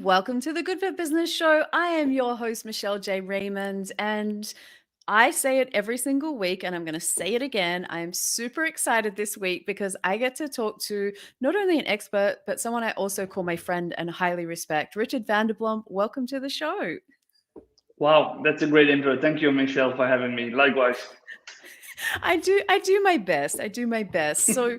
welcome to the Good for Business Show. I am your host, Michelle J. Raymond, and I say it every single week, and I'm going to say it again. I am super excited this week because I get to talk to not only an expert, but someone I also call my friend and highly respect. Richard Vanderblom, welcome to the show. Wow, that's a great intro. Thank you, Michelle, for having me. Likewise. I do my best. I do my best. So,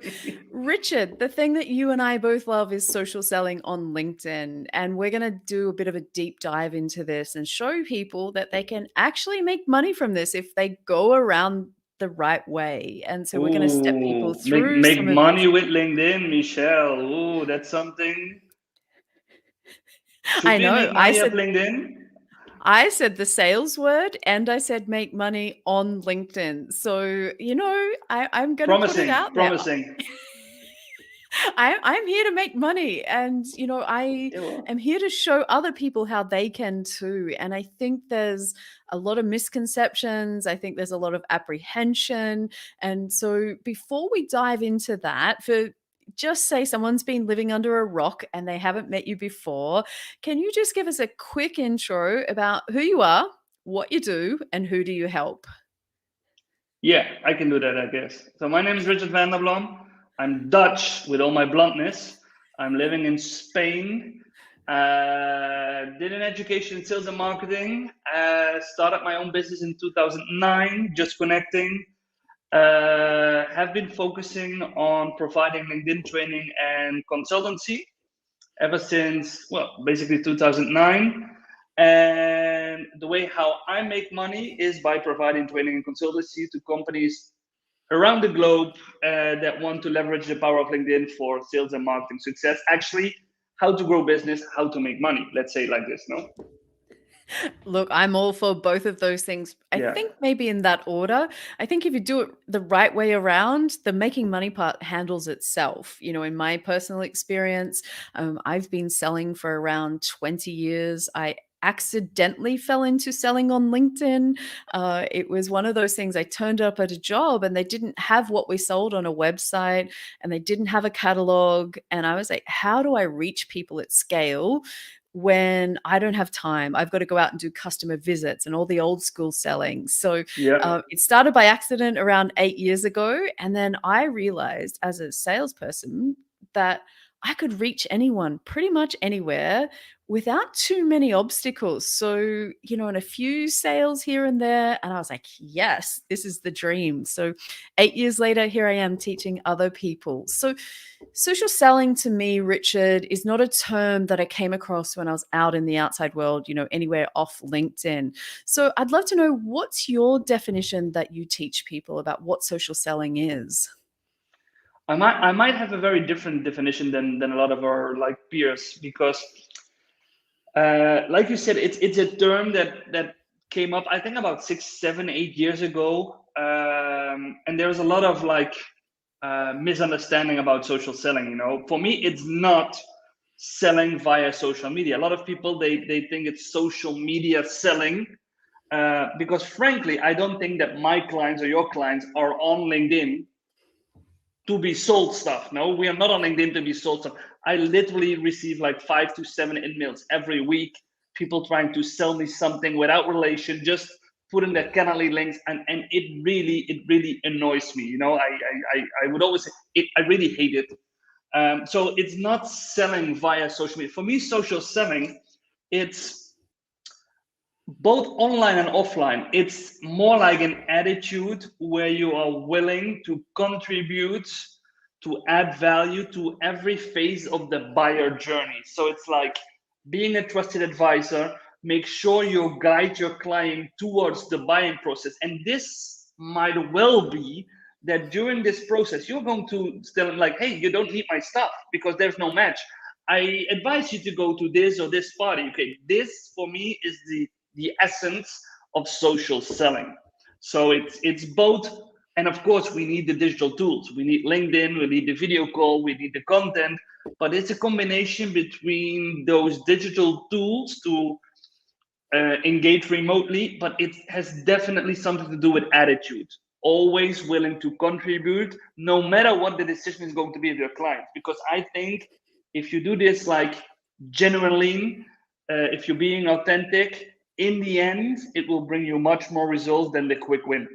Richard, the thing that you and I both love is social selling on LinkedIn. And we're going to do a bit of a deep dive into this and show people that they can actually make money from this if they go around the right way. And so we're going to step people Ooh, make through make some of money this. with LinkedIn, Michelle. Ooh, that's something. Should I we know. make money off LinkedIn? I said the sales word and I said make money on LinkedIn. So, I'm going to put it Promising, out there. promising. I'm here to make money, and I Yeah, well. am here to show other people how they can too. And I think there's a lot of misconceptions. I think there's a lot of apprehension. And so before we dive into that, for just say someone's been living under a rock and they haven't met you before, can you just give us a quick intro about who you are, what you do, and who do you help? Yeah, I can do that, I guess. So my name is Richard Vanderblom. I'm Dutch with all my bluntness. I'm living in Spain. Did an education in sales and marketing. Started my own business in 2009, just connecting. Have been focusing on providing LinkedIn training and consultancy ever since, well, basically 2009. And the way how I make money is by providing training and consultancy to companies around the globe that want to leverage the power of LinkedIn for sales and marketing success. Actually, how to grow business, how to make money. Let's say it like this, no? Look, I'm all for both of those things. I Yeah. think maybe in that order. I think if you do it the right way around, the making money part handles itself. In my personal experience, I've been selling for around 20 years. I accidentally fell into selling on LinkedIn. It was one of those things. I turned up at a job and they didn't have what we sold on a website and they didn't have a catalog. And I was like, how do I reach people at scale when I don't have time? I've got to go out and do customer visits and all the old school selling. So Yeah. it started by accident around 8 years ago. And then I realized as a salesperson that I could reach anyone pretty much anywhere without too many obstacles. So, and a few sales here and there. And I was like, yes, this is the dream. So 8 years later, here I am teaching other people. So social selling to me, Richard, is not a term that I came across when I was out in the outside world, anywhere off LinkedIn. So I'd love to know, what's your definition that you teach people about what social selling is? I might have a very different definition than a lot of our like peers because like you said, it's a term that came up I think about 6, 7, 8 years ago, and there was a lot of like misunderstanding about social selling. For me, it's not selling via social media. A lot of people they think it's social media selling, because frankly, I don't think that my clients or your clients are on LinkedIn to be sold stuff. No, we are not on LinkedIn to be sold stuff. I literally receive like 5 to 7 emails every week, people trying to sell me something without relation, just putting their Calendly links, and it really annoys me. I would always say it. I really hate it. So it's not selling via social media. For me, social selling, it's both online and offline. It's more like an attitude where you are willing to contribute, to add value to every phase of the buyer journey. So it's like being a trusted advisor, make sure you guide your client towards the buying process. And this might well be that during this process, you're going to tell like, hey, you don't need my stuff because there's no match. I advise you to go to this or this party. Okay, this for me is the essence of social selling. So it's both, and of course we need the digital tools. We need LinkedIn, we need the video call, we need the content, but it's a combination between those digital tools to engage remotely, but it has definitely something to do with attitude. Always willing to contribute, no matter what the decision is going to be of your client. Because I think if you do this like genuinely, if you're being authentic, in the end, it will bring you much more results than the quick win.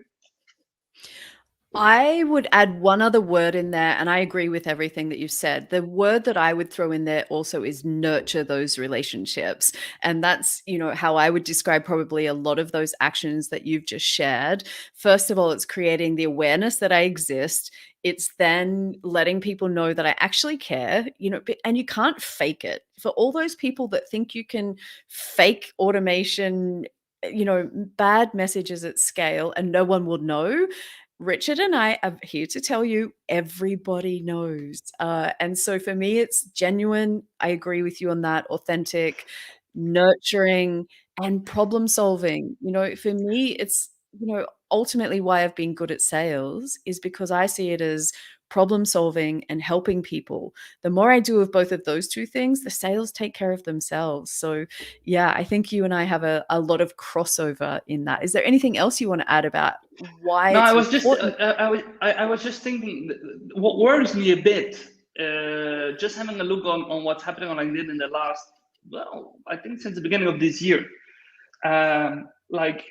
I would add one other word in there, and I agree with everything that you've said. The word that I would throw in there also is nurture those relationships. And that's, how I would describe probably a lot of those actions that you've just shared. First of all, it's creating the awareness that I exist. It's then letting people know that I actually care, and you can't fake it. For all those people that think you can fake automation, bad messages at scale and no one will know, Richard and I are here to tell you everybody knows. And so for me, it's genuine. I agree with you on that. Authentic, nurturing, and problem solving. For me, it's, ultimately why I've been good at sales is because I see it as problem solving and helping people. The more I do of both of those two things, the sales take care of themselves. So, yeah, I think you and I have a lot of crossover in that. Is there anything else you want to add about why No, it's important? I was just thinking. What worries me a bit, just having a look on what's happening on LinkedIn in the last, well, I think since the beginning of this year. Like,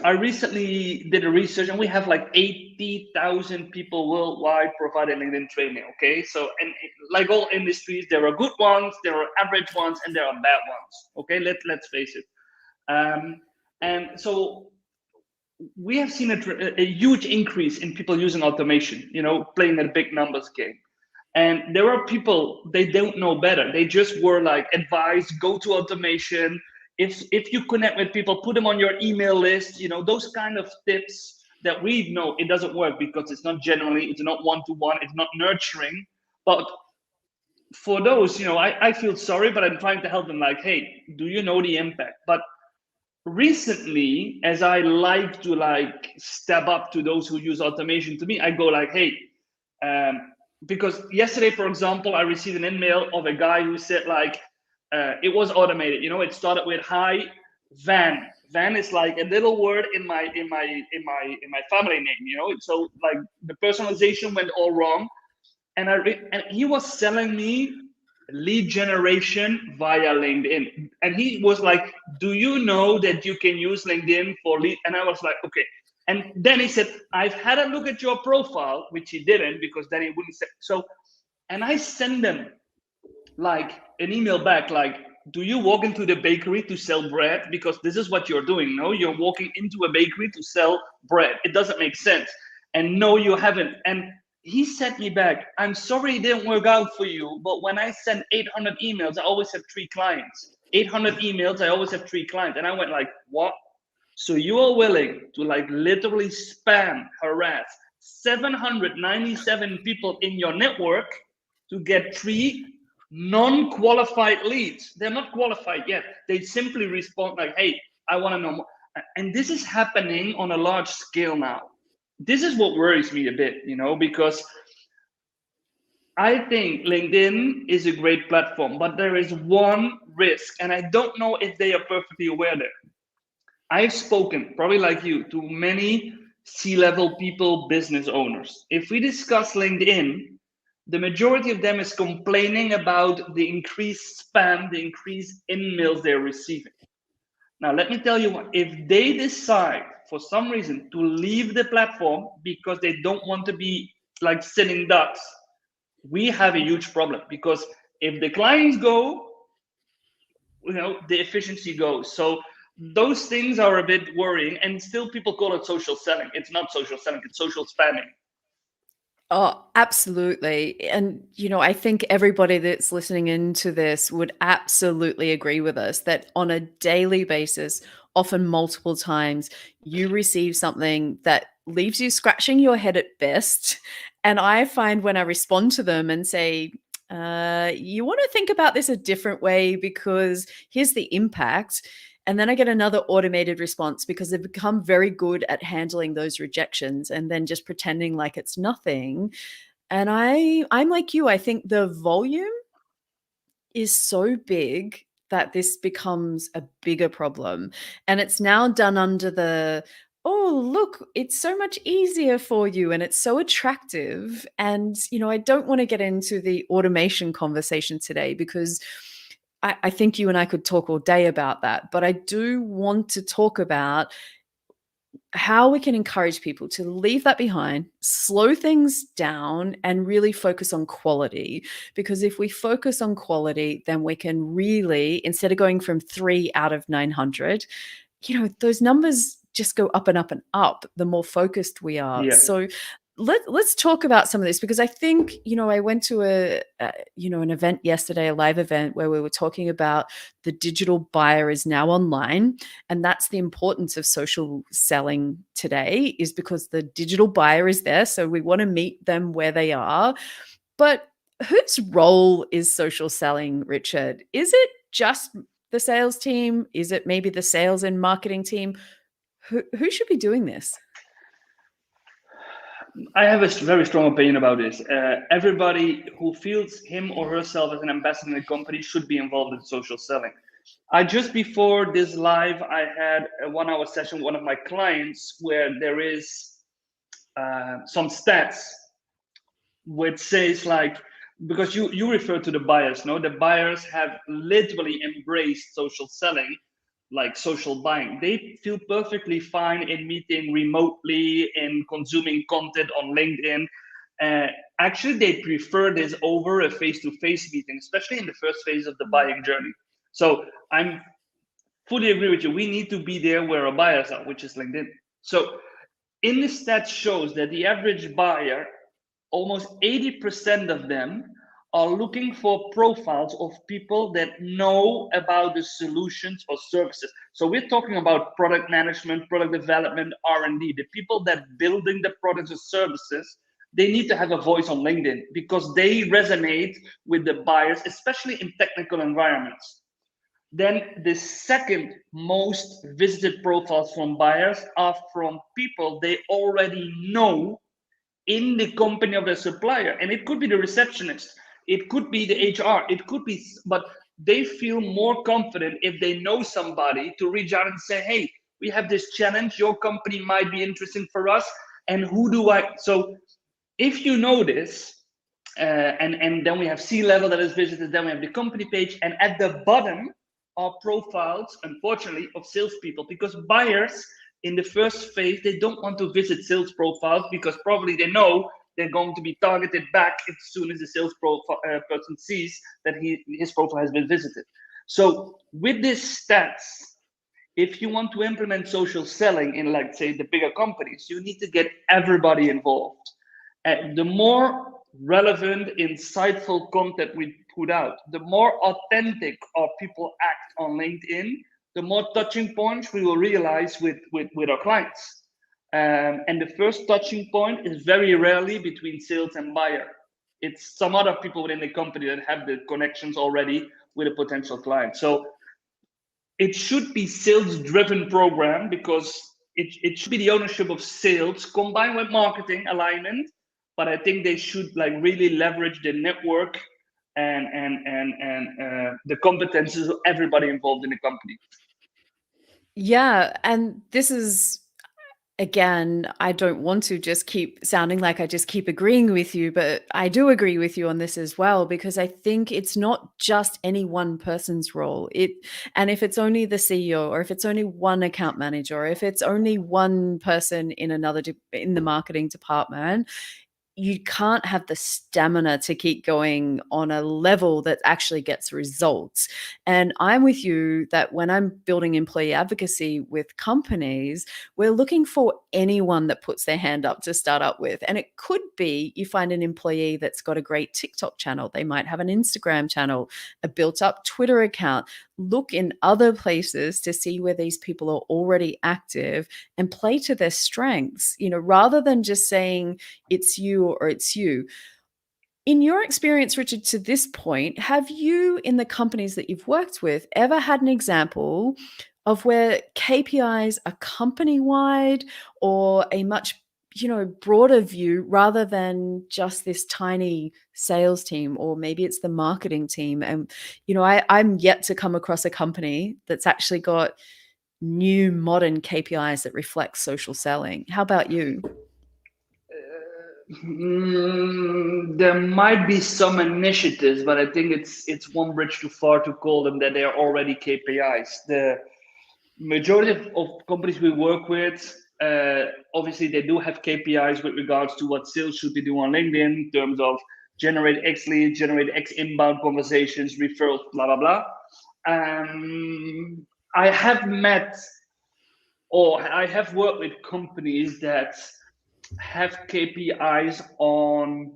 I recently did a research, and we have like 80,000 people worldwide providing LinkedIn training. Okay, so and like all industries, there are good ones, there are average ones, and there are bad ones. Okay, let's face it. And so we have seen a huge increase in people using automation, playing a big numbers game. And there are people, they don't know better. They just were like advised, go to automation. If you connect with people, put them on your email list, those kind of tips that we know it doesn't work because it's not generally, it's not one-to-one, it's not nurturing. But for those, I feel sorry, but I'm trying to help them like, hey, do you know the impact? But recently, as I like to step up to those who use automation, to me I go like, hey, because yesterday, for example, I received an email of a guy who said like, it was automated, it started with hi van is like a little word in my family name, so like the personalization went all wrong. And he was selling me lead generation via LinkedIn. And he was like, do you know that you can use LinkedIn for lead? And I was like, okay. And then he said, I've had a look at your profile, which he didn't because then he wouldn't say. So, and I send them like an email back, like, do you walk into the bakery to sell bread? Because this is what you're doing. No, you're walking into a bakery to sell bread. It doesn't make sense. And no, you haven't. And he sent me back, I'm sorry it didn't work out for you, but when I send 800 emails, I always have 3 clients. 800 emails, I always have 3 clients. And I went like, what? So you are willing to like literally spam, harass 797 people in your network to get 3 non-qualified leads. They're not qualified yet. They simply respond like, hey, I want to know more. And this is happening on a large scale now. This is what worries me a bit, because I think LinkedIn is a great platform, but there is one risk, and I don't know if they are perfectly aware there. I've spoken, probably like you, to many C-level people, business owners. If we discuss LinkedIn, the majority of them is complaining about the increased spam, the increased emails they're receiving. Now, let me tell you what, if they decide for some reason to leave the platform because they don't want to be like sitting ducks, we have a huge problem, because if the clients go, the efficiency goes. So those things are a bit worrying, and still people call it social selling. It's not social selling, it's social spamming. Oh, absolutely. And, I think everybody that's listening into this would absolutely agree with us that on a daily basis, often multiple times, you receive something that leaves you scratching your head at best. And I find when I respond to them and say, you want to think about this a different way because here's the impact. And then I get another automated response because they've become very good at handling those rejections and then just pretending like it's nothing. And I'm like you, I think the volume is so big that this becomes a bigger problem. And it's now done under the, oh, look, it's so much easier for you and it's so attractive. And, I don't want to get into the automation conversation today because I think you and I could talk all day about that, but I do want to talk about how we can encourage people to leave that behind, slow things down, and really focus on quality. Because if we focus on quality, then we can really, instead of going from 3 out of 900, those numbers just go up and up and up the more focused we are. Yeah. So let's talk about some of this, because I think, I went to an event yesterday, a live event, where we were talking about the digital buyer is now online. And that's the importance of social selling today, is because the digital buyer is there. So we want to meet them where they are. But whose role is social selling, Richard? Is it just the sales team? Is it maybe the sales and marketing team? Who should be doing this? I have a very strong opinion about this. Everybody who feels him or herself as an ambassador in a company should be involved in social selling. I just before this live, I had a 1 hour session with one of my clients where there is some stats which says like, because you refer to the buyers, no, the buyers have literally embraced social selling, like social buying. They feel perfectly fine in meeting remotely, in consuming content on LinkedIn. uh, Actually they prefer this over a face-to-face meeting, especially in the first phase of the buying journey. So I'm fully agree with you, we need to be there where our buyers are, which is LinkedIn. So in the stats shows that the average buyer, almost 80% of them are looking for profiles of people that know about the solutions or services. So we're talking about product management, product development, R&D. The people that building the products or services, they need to have a voice on LinkedIn because they resonate with the buyers, especially in technical environments. Then the second most visited profiles from buyers are from people they already know in the company of the supplier. And it could be the receptionist, it could be the HR, it could be, but they feel more confident if they know somebody to reach out and say, hey, we have this challenge, your company might be interesting for us. And who do I? So if you know this, and then we have C-level that is visited, then we have the company page, and at the bottom are profiles, unfortunately, of salespeople, because buyers in the first phase, they don't want to visit sales profiles because probably they know they're going to be targeted back as soon as the sales person sees that his profile has been visited. So with this stats, if you want to implement social selling in, like, say, the bigger companies, you need to get everybody involved. And the more relevant, insightful content we put out, the more authentic our people act on LinkedIn, the more touching points we will realize with our clients. And the first touching point is very rarely between sales and buyer. It's some other people within the company that have the connections already with a potential client. So it should be sales driven program because it should be the ownership of sales combined with marketing alignment. But I think they should like really leverage the network and the competences of everybody involved in the company. Yeah, and this is, again, I don't want to just keep sounding like I just keep agreeing with you, but I do agree with you on this as well, because I think it's not just any one person's role. And if it's only the CEO, or if it's only one account manager, or if it's only one person in in the marketing department, you can't have the stamina to keep going on a level that actually gets results. And I'm with you that when I'm building employee advocacy with companies, we're looking for anyone that puts their hand up to start up with. And it could be you find an employee that's got a great TikTok channel. They might have an Instagram channel, a built up Twitter account. Look in other places to see where these people are already active and play to their strengths, rather than just saying it's you or it's you. In your experience, Richard, to this point, have you, in the companies that you've worked with, ever had an example of where KPIs are company wide, or a much broader view, rather than just this tiny sales team, or maybe it's the marketing team? And I'm yet to come across a company that's actually got new modern KPIs that reflect social selling. How about you? There might be some initiatives, but I think it's one bridge too far to call them that they are already KPIs. The majority of companies we work with, obviously they do have KPIs with regards to what sales should be doing on LinkedIn in terms of generate X leads, generate X inbound conversations, referrals, blah blah blah. I have met or I have worked with companies that have KPIs on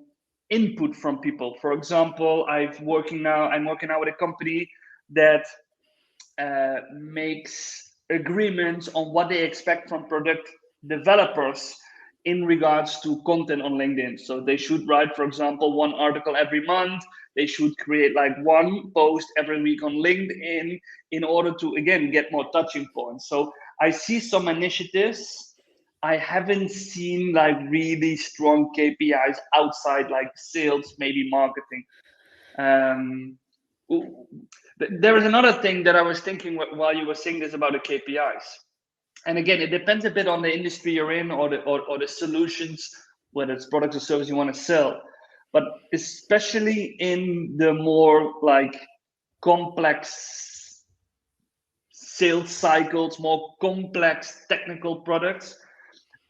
input from people. For example, I'm working now with a company that makes agreements on what they expect from product developers in regards to content on LinkedIn. So they should write, for example, one article every month. They should create like one post every week on LinkedIn in order to, again, get more touching points. So I see some initiatives. I haven't seen like really strong KPIs outside like sales, maybe marketing. Um, there is another thing that I was thinking while you were saying this about the KPIs. And again, it depends a bit on the industry you're in or the solutions, whether it's products or service you want to sell. But especially in the more like complex sales cycles, more complex technical products,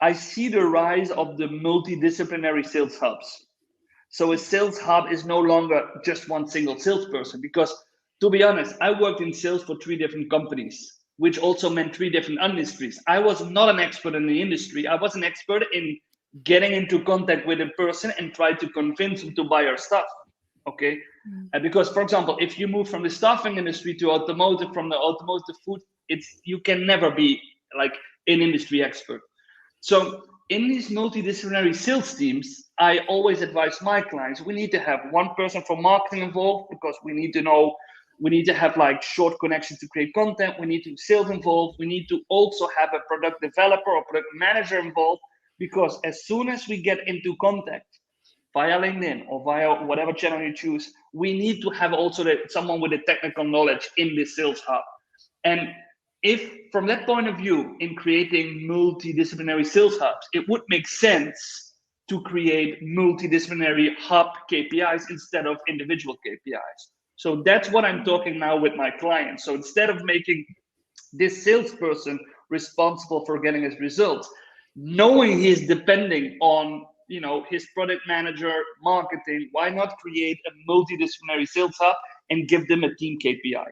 I see the rise of the multidisciplinary sales hubs. So a sales hub is no longer just one single salesperson because, to be honest, I worked in sales for 3 different companies, which also meant 3 different industries. I was not an expert in the industry. I was an expert in getting into contact with a person and try to convince them to buy our stuff. Okay. Because, for example, if you move from the staffing industry to automotive, from the automotive food, you can never be like an industry expert. So in these multidisciplinary sales teams, I always advise my clients, we need to have one person for marketing involved because we need to know, we need to have like short connections to create content. We need to sales involved. We need to also have a product developer or product manager involved because as soon as we get into contact via LinkedIn or via whatever channel you choose, we need to have also someone with the technical knowledge in the sales hub. And if from that point of view, in creating multidisciplinary sales hubs, it would make sense to create multidisciplinary hub KPIs instead of individual KPIs. So that's what I'm talking now with my clients. So instead of making this salesperson responsible for getting his results, knowing he's depending on his product manager, marketing, why not create a multidisciplinary sales hub and give them a team KPI?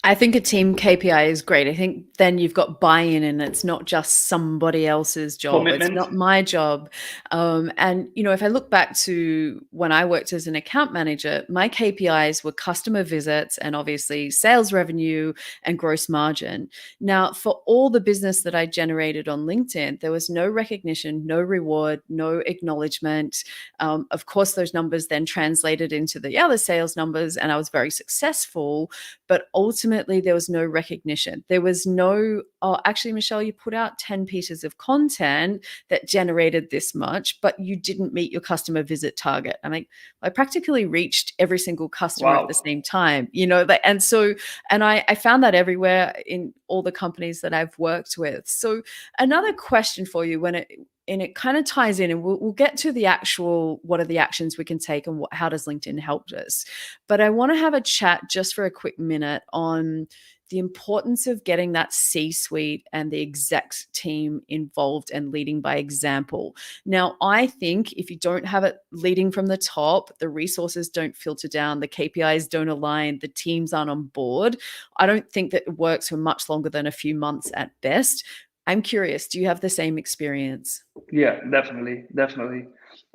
I think a team KPI is great. I think then you've got buy-in and it's not just somebody else's job. It's Commitment. not my job. And, if I look back to when I worked as an account manager, my KPIs were customer visits and obviously sales revenue and gross margin. Now, for all the business that I generated on LinkedIn, there was no recognition, no reward, no acknowledgement. Of course, those numbers then translated into the other sales numbers and I was very successful, but ultimately there was no recognition. There was no, oh, actually, Michelle, you put out 10 pieces of content that generated this much, but you didn't meet your customer visit target. I practically reached every single customer Wow. at the same time, and I found that everywhere in all the companies that I've worked with. So another question for you and it kind of ties in and we'll get to the actual, what are the actions we can take and how does LinkedIn help us? But I want to have a chat just for a quick minute on the importance of getting that C-suite and the exec team involved and leading by example. Now, I think if you don't have it leading from the top, the resources don't filter down, the KPIs don't align, the teams aren't on board, I don't think that it works for much longer than a few months at best. I'm curious, do you have the same experience? Yeah, definitely.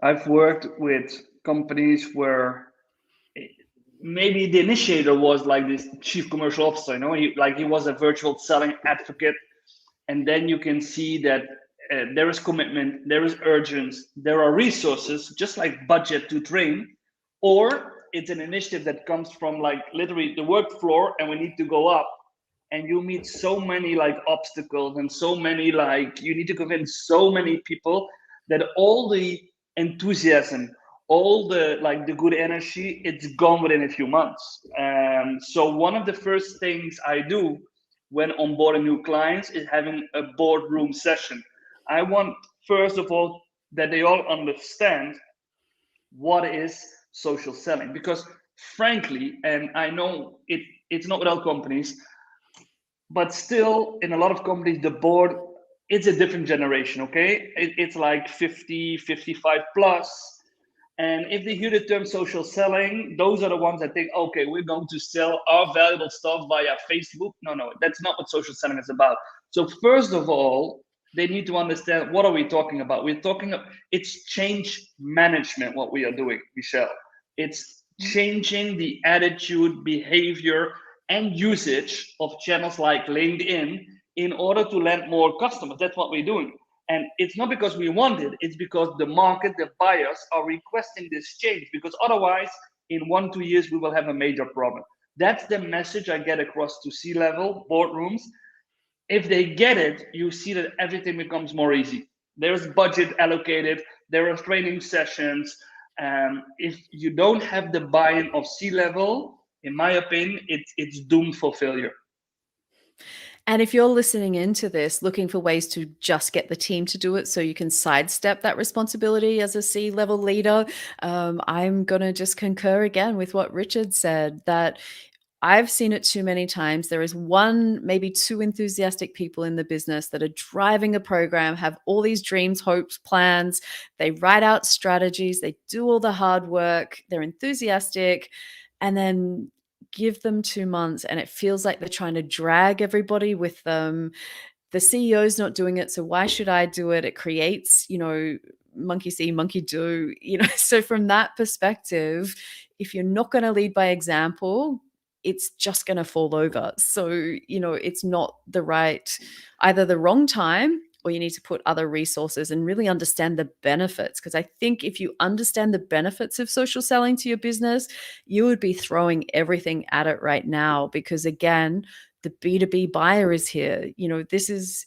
I've worked with companies where maybe the initiator was like this chief commercial officer, he was a virtual selling advocate, and then you can see that there is commitment, there is urgency, there are resources, just like budget to train, or it's an initiative that comes from like literally the work floor, and we need to go up and you meet so many like obstacles and so many like you need to convince so many people that all the enthusiasm, all the like the good energy, it's gone within a few months. So one of the first things I do when onboarding new clients is having a boardroom session. I want first of all that they all understand what is social selling. Because frankly, and I know it's not with all companies, but still in a lot of companies, the board, it's a different generation, okay? It's like 50, 55 plus. And if they hear the term social selling, those are the ones that think, okay, we're going to sell our valuable stuff via Facebook. No, no, that's not what social selling is about. So first of all, they need to understand, what are we talking about? We're talking, it's change management, what we are doing, Michelle. It's changing the attitude, behavior, and usage of channels like LinkedIn in order to land more customers. That's what we're doing. And it's not because we want it, it's because the market, the buyers are requesting this change, because otherwise, in 1-2 years, we will have a major problem. That's the message I get across to C-level boardrooms. If they get it, you see that everything becomes more easy. There's budget allocated, there are training sessions. If you don't have the buy-in of C-level, in my opinion, it's doomed for failure. And if you're listening into this, looking for ways to just get the team to do it so you can sidestep that responsibility as a C-level leader, I'm going to just concur again with what Richard said, that I've seen it too many times. There is one, maybe two enthusiastic people in the business that are driving a program, have all these dreams, hopes, plans. They write out strategies, they do all the hard work, they're enthusiastic, and then give them 2 months and it feels like they're trying to drag everybody with them. The CEO's not doing it, so why should I do it? It creates, monkey see, monkey do, So from that perspective, if you're not going to lead by example, it's just going to fall over. So, it's not either the wrong time, or you need to put other resources and really understand the benefits. Because I think if you understand the benefits of social selling to your business, you would be throwing everything at it right now. Because again, the B2B buyer is here. This is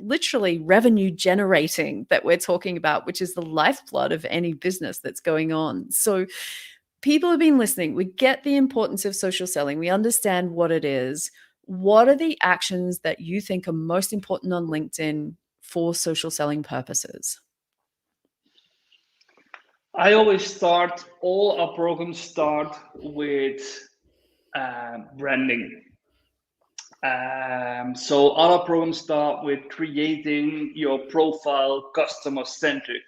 literally revenue generating that we're talking about, which is the lifeblood of any business that's going on. So people have been listening. We get the importance of social selling. We understand what it is. What are the actions that you think are most important on LinkedIn for social selling purposes? I always start, all our programs start with branding. So all our programs start with creating your profile customer centric,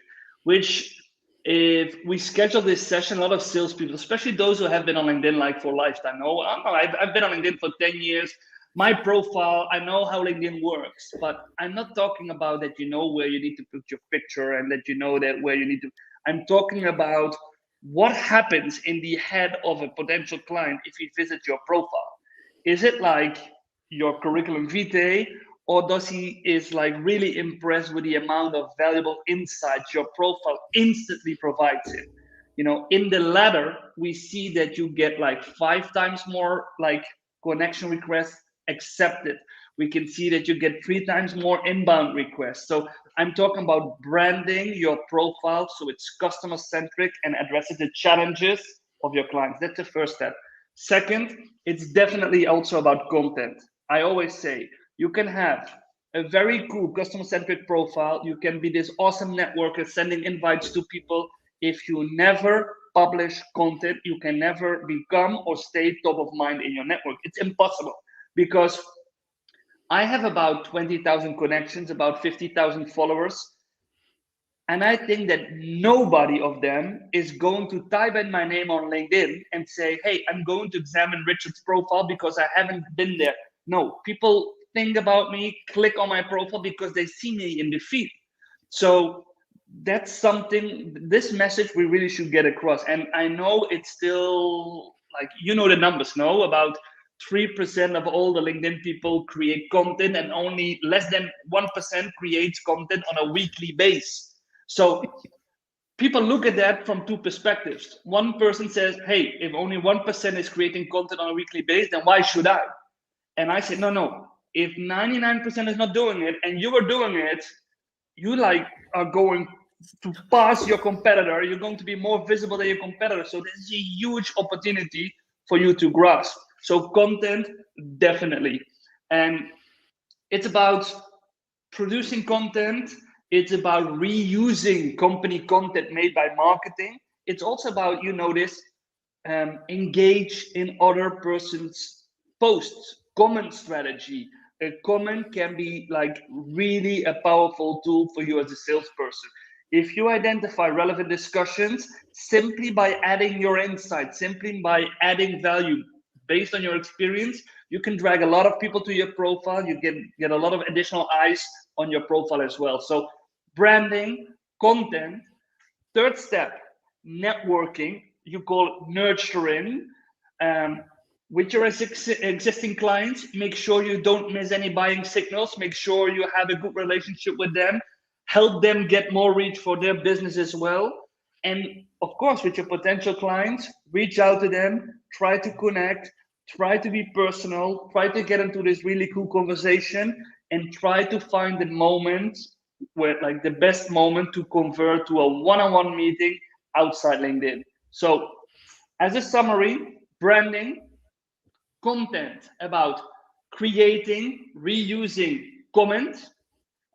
which if we schedule this session, a lot of salespeople, especially those who have been on LinkedIn like for a lifetime, know, I've been on LinkedIn for 10 years. My profile, I know how LinkedIn works, but I'm not talking about that you know where you need to put your picture and that you know that where you need to. I'm talking about what happens in the head of a potential client if he visits your profile. Is it like your curriculum vitae, or does he is like really impressed with the amount of valuable insights your profile instantly provides him? In the latter, we see that you get like 5 times more like connection requests accepted. We can see that you get 3 times more inbound requests. So I'm talking about branding your profile so it's customer centric and addresses the challenges of your clients. That's the first step. Second, it's definitely also about content. I always say you can have a very cool customer centric profile. You can be this awesome networker sending invites to people. If you never publish content, you can never become or stay top of mind in your network. It's impossible, because I have about 20,000 connections, about 50,000 followers. And I think that nobody of them is going to type in my name on LinkedIn and say, hey, I'm going to examine Richard's profile because I haven't been there. No, people think about me, click on my profile because they see me in the feed. So that's something, this message we really should get across. And I know it's still like, the numbers, no? About 3% of all the LinkedIn people create content, and only less than 1% creates content on a weekly basis. So people look at that from two perspectives. One person says, hey, if only 1% is creating content on a weekly basis, then why should I? And I say, no. If 99% is not doing it and you are doing it, you are going to pass your competitor. You're going to be more visible than your competitor. So there's a huge opportunity for you to grasp. So content, definitely. And it's about producing content It's about reusing company content made by marketing. It's also about, you know, this engage in other person's posts. Comment strategy. A comment can be like really a powerful tool for you as a salesperson. If you identify relevant discussions simply by adding your insight, simply by adding value based on your experience, you can drag a lot of people to your profile. You can get a lot of additional eyes on your profile as well. So branding, content. Third step, networking. You call it nurturing. Um, with your existing clients, make sure you don't miss any buying signals. Make sure you have a good relationship with them. Help them get more reach for their business as well. And of course, with your potential clients, reach out to them, try to connect, try to be personal, try to get into this really cool conversation, and try to find the moment where, like, the best moment to convert to a one-on-one meeting outside LinkedIn. So, as a summary, branding, content about creating, reusing comments,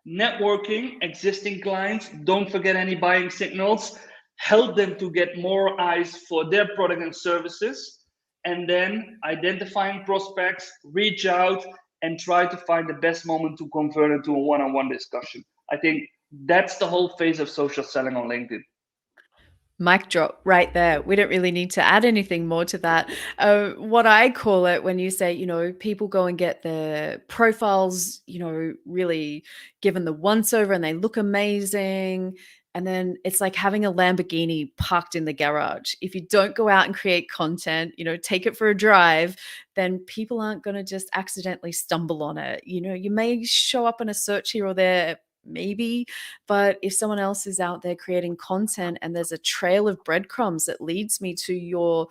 networking, existing clients, don't forget any buying signals, help them to get more eyes for their product and services, and then identifying prospects, reach out and try to find the best moment to convert it to a one-on-one discussion. I think that's the whole phase of social selling on LinkedIn. Mic drop right there. We don't really need to add anything more to that. What I call it when you say, people go and get their profiles, really given the once over and they look amazing. And then it's like having a Lamborghini parked in the garage. If you don't go out and create content, take it for a drive, then people aren't going to just accidentally stumble on it. You may show up in a search here or there, maybe, but if someone else is out there creating content and there's a trail of breadcrumbs that leads me to your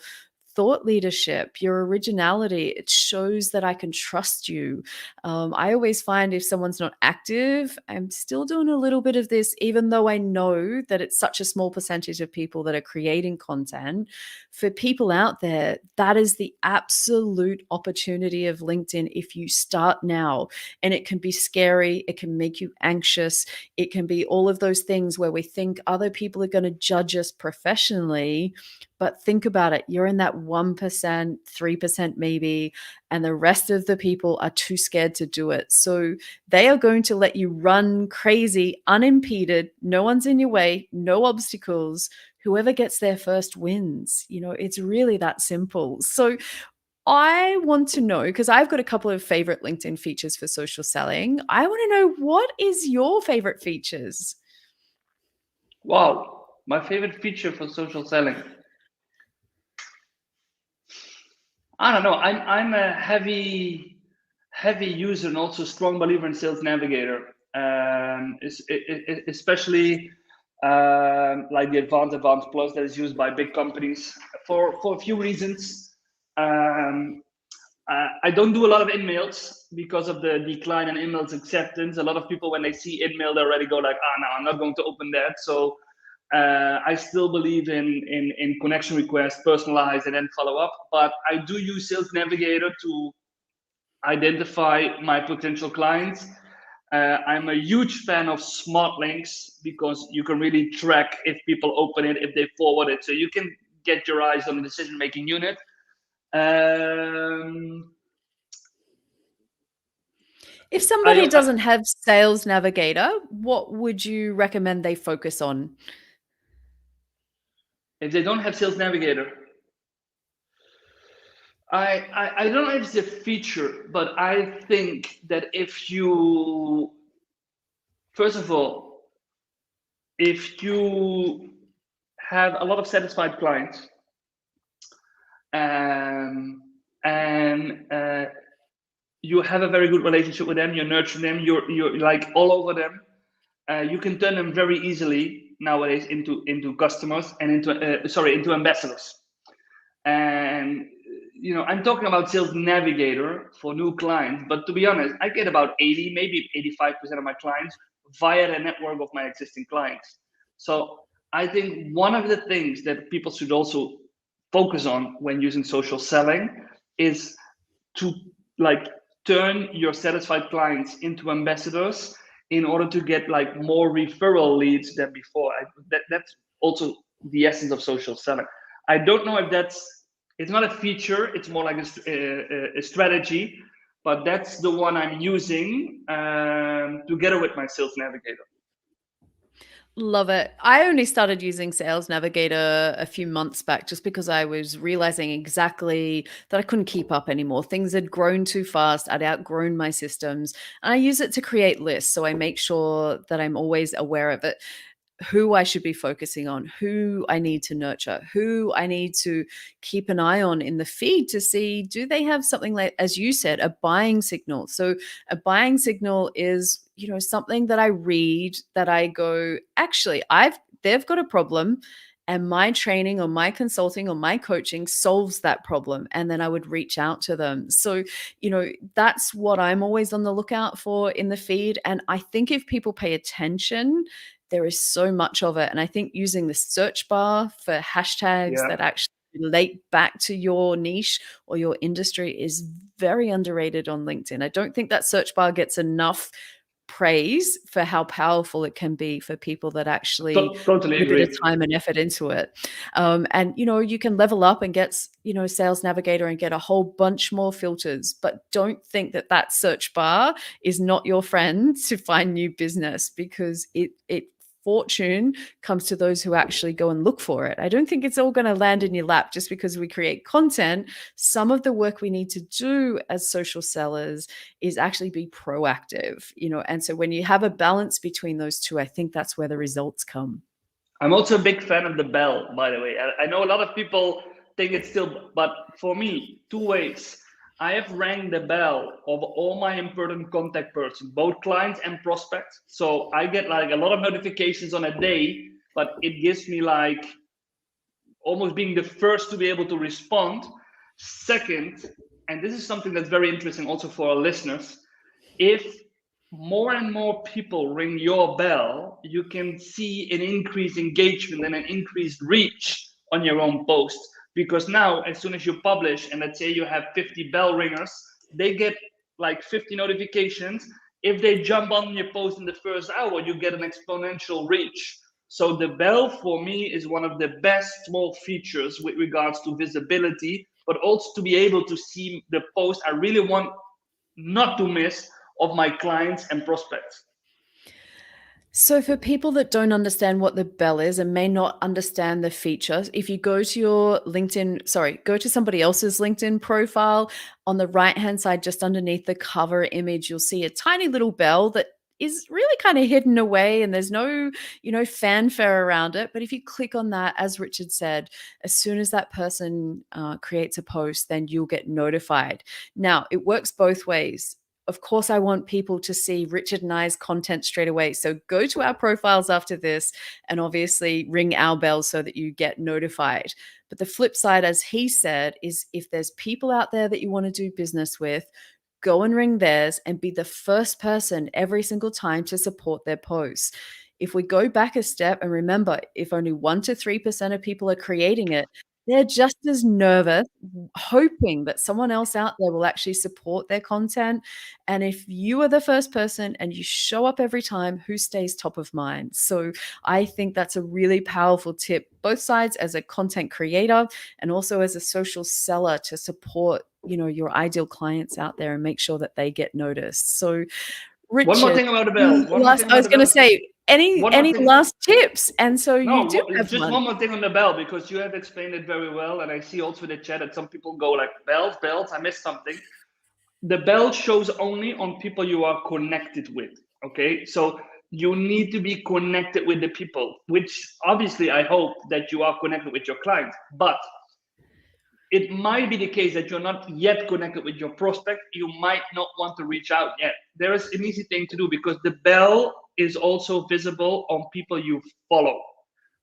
thought leadership, your originality, it shows that I can trust you. I always find if someone's not active, I'm still doing a little bit of this, even though I know that it's such a small percentage of people that are creating content. For people out there, that is the absolute opportunity of LinkedIn if you start now. And it can be scary, it can make you anxious, it can be all of those things where we think other people are going to judge us professionally. But think about it, you're in that 1%, 3% maybe, and the rest of the people are too scared to do it. So they are going to let you run crazy, unimpeded, no one's in your way, no obstacles. Whoever gets there first wins. It's really that simple. So I want to know, because I've got a couple of favorite LinkedIn features for social selling. I want to know, what is your favorite features? Wow, my favorite feature for social selling. I don't know. I'm a heavy user and also strong believer in Sales Navigator, especially like the Advanced Plus that is used by big companies for a few reasons. I don't do a lot of in-mails because of the decline in emails acceptance. A lot of people, when they see in-mail, they already go like, no, I'm not going to open that. So I still believe in connection requests, personalize, and then follow up. But I do use Sales Navigator to identify my potential clients. I'm a huge fan of smart links because you can really track if people open it, if they forward it. So you can get your eyes on the decision-making unit. If somebody doesn't have Sales Navigator, what would you recommend they focus on? If they don't have Sales Navigator, I don't know if it's a feature, but I think that if you, first of all, if you have a lot of satisfied clients, and you have a very good relationship with them, you nurture them, you're like all over them, you can turn them very easily nowadays into customers and into ambassadors. And I'm talking about Sales Navigator for new clients, but to be honest, I get about 80, maybe 85% of my clients via the network of my existing clients. So I think one of the things that people should also focus on when using social selling is to like turn your satisfied clients into ambassadors, in order to get like more referral leads than before. That's also the essence of social selling. I don't know if it's not a feature, it's more like a strategy, but that's the one I'm using together with my sales navigator. Love it. I only started using Sales Navigator a few months back just because I was realizing exactly that I couldn't keep up anymore. Things had grown too fast. I'd outgrown my systems. And I use it to create lists. So I make sure that I'm always aware of it, who I should be focusing on, who I need to nurture, who I need to keep an eye on in the feed to see, do they have something like, as you said, a buying signal? So a buying signal is, something that I read that I go, actually, they've got a problem, and my training or my consulting or my coaching solves that problem. And then I would reach out to them. So, that's what I'm always on the lookout for in the feed. And I think if people pay attention, there is so much of it. And I think using the search bar for hashtags Yeah. that actually relate back to your niche or your industry is very underrated on LinkedIn. I don't think that search bar gets enough praise for how powerful it can be for people that actually Totally put a bit of agree. time and effort into it. And you can level up and get Sales Navigator and get a whole bunch more filters, but don't think that that search bar is not your friend to find new business, because it fortune comes to those who actually go and look for it. I don't think it's all going to land in your lap just because we create content. Some of the work we need to do as social sellers is actually be proactive, and so when you have a balance between those two, I think that's where the results come. I'm also a big fan of the bell, by the way. I know a lot of people think it's still, but for me, two ways. I have rang the bell of all my important contact persons, both clients and prospects. So I get like a lot of notifications on a day, but it gives me like almost being the first to be able to respond. Second, and this is something that's very interesting also for our listeners, if more and more people ring your bell, you can see an increased engagement and an increased reach on your own post. Because now, as soon as you publish, and let's say you have 50 bell ringers, they get like 50 notifications. If they jump on your post in the first hour, you get an exponential reach. So the bell for me is one of the best small features with regards to visibility, but also to be able to see the post I really want not to miss of my clients and prospects. So, for people that don't understand what the bell is and may not understand the features, if you go to go to somebody else's LinkedIn profile, on the right hand side, just underneath the cover image, you'll see a tiny little bell that is really kind of hidden away, and there's no, fanfare around it. But if you click on that, as Richard said, as soon as that person creates a post, then you'll get notified. Now, it works both ways. Of course, I want people to see Richard and I's content straight away. So go to our profiles after this and obviously ring our bell so that you get notified. But the flip side, as he said, is if there's people out there that you want to do business with, go and ring theirs and be the first person every single time to support their posts. If we go back a step and remember, if only 1 to 3% of people are creating it, they're just as nervous, hoping that someone else out there will actually support their content. And if you are the first person and you show up every time, who stays top of mind? So I think that's a really powerful tip, both sides, as a content creator and also as a social seller, to support, your ideal clients out there and make sure that they get noticed. So One more Richard, thing about the bell. One more thing I about was the going to bell. say, One more any thing. last tips? And so you do No, have just one. one more thing on the bell, because you have explained it very well, and I see also in the chat that some people go like, bells, bells, I missed something. The bell shows only on people you are connected with. Okay, so you need to be connected with the people, which obviously I hope that you are connected with your clients, but it might be the case that you're not yet connected with your prospect. You might not want to reach out yet. There is an easy thing to do, because the bell is also visible on people you follow.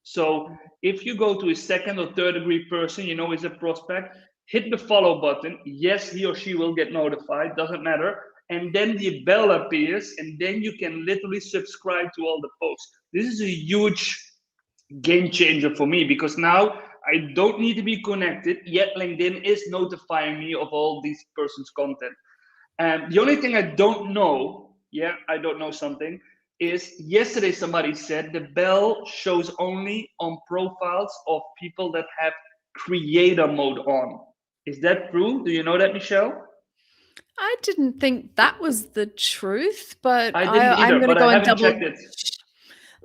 So if you go to a second or third degree person, is a prospect, hit the follow button. Yes, he or she will get notified, doesn't matter. And then the bell appears, and then you can literally subscribe to all the posts. This is a huge game changer for me, because now I don't need to be connected, yet LinkedIn is notifying me of all these person's content. The only thing I don't know, I don't know something. is yesterday somebody said the bell shows only on profiles of people that have creator mode on. Is that true? Do you know that, Michelle? I didn't think that was the truth, but I didn't I'm either, going to but I go and haven't double. checked it.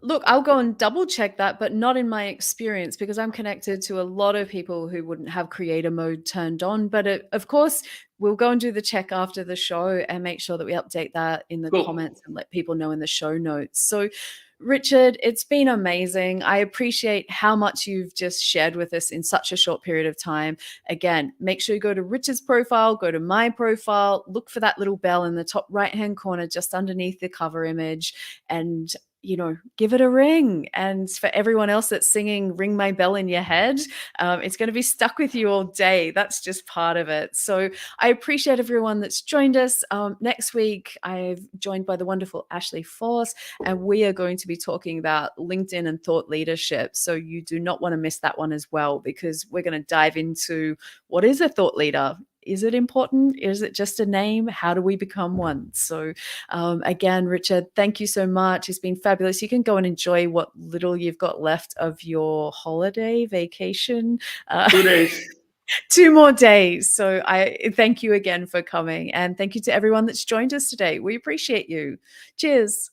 Look, I'll go and double check that, but not in my experience because I'm connected to a lot of people who wouldn't have creator mode turned on. But of course, we'll go and do the check after the show and make sure that we update that in the Cool. comments and let people know in the show notes. So, Richard, it's been amazing. I appreciate how much you've just shared with us in such a short period of time. Again, make sure you go to Richard's profile, go to my profile, look for that little bell in the top right-hand corner just underneath the cover image, and give it a ring. And for everyone else that's singing Ring My Bell in Your Head, it's going to be stuck with you all day. That's just part of it. So I appreciate everyone that's joined us. Next week, I've joined by the wonderful Ashley Force, and we are going to be talking about LinkedIn and thought leadership. So you do not want to miss that one as well, because we're going to dive into what is a thought leader. Is it important? Is it just a name? How do we become one? So again, Richard, thank you so much. It's been fabulous. You can go and enjoy what little you've got left of your holiday vacation. 2 days. 2 more days. So I thank you again for coming. And thank you to everyone that's joined us today. We appreciate you. Cheers.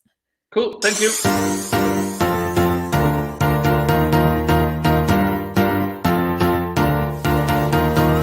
Cool. Thank you.